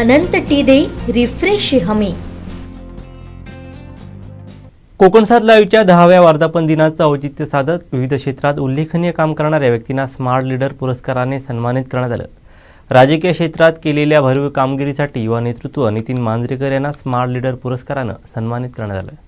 अनंत T refresh हमी। कोकणसात लाईव्हच्या 10व्या वर्धापन दिनाचं औचित्य साधत विविध क्षेत्रात उल्लेखनीय काम करणाऱ्या व्यक्तींना स्मार्ट लीडर पुरस्काराने सन्मानित करण्यात आलं। राजकीय क्षेत्रात केलेल्या भरीव कामगिरीसाठी युवा नेतृत्व नितीन मांजरेकर यांना स्मार्ट लीडर पुरस्काराने सन्मानित करण्यात आलं।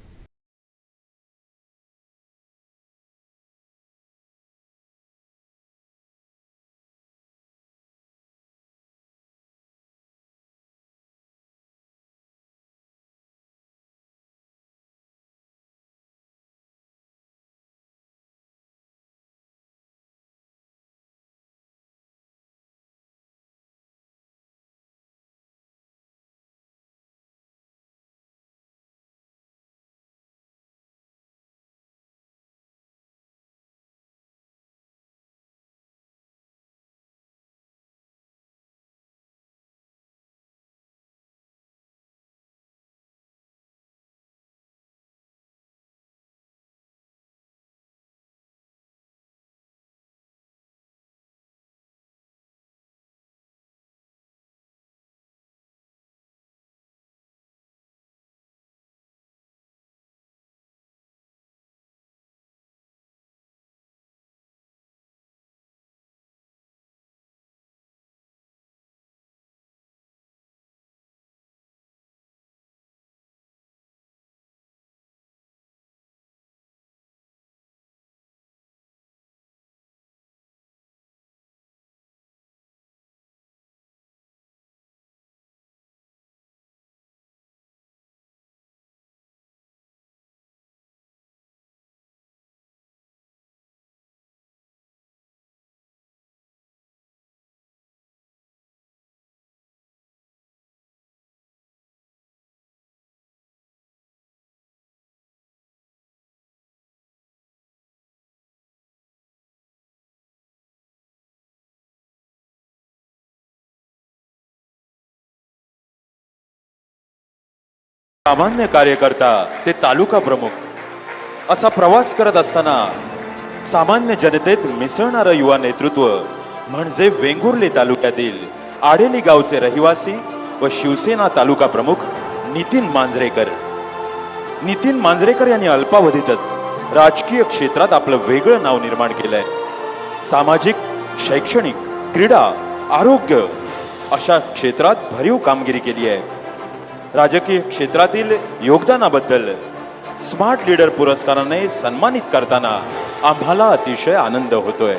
सामान्य कार्यकर्ता ते तालुका प्रमुख असा प्रवास करत असताना सामान्य जनतेत मिसळणारं युवा नेतृत्व म्हणजे वेंगुर्ले तालुक्यातील आडेली गावचे रहिवासी व शिवसेना तालुका प्रमुख नितीन मांजरेकर। नितीन मांजरेकर यांनी अल्पावधीतच राजकीय क्षेत्रात आपलं वेगळं नाव निर्माण केलंय। सामाजिक, शैक्षणिक, क्रीडा, आरोग्य अशा क्षेत्रात भरीव कामगिरी केली आहे। राजकीय क्षेत्रातील योगदानाबद्दल स्मार्ट लीडर पुरस्काराने सन्मानित करताना आम्हाला अतिशय आनंद होतोय।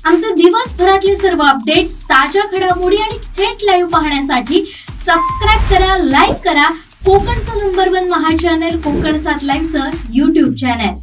आमचे दिवसभरातले सर्व अपडेट्स, ताज्या घडामोडी आणि थेट लाईव्ह पाहण्यासाठी सबस्क्राइब करा, लाईक करा कोकणचं नंबर 1 महा चॅनल कोकण 7 लाईव्हचं YouTube चॅनल।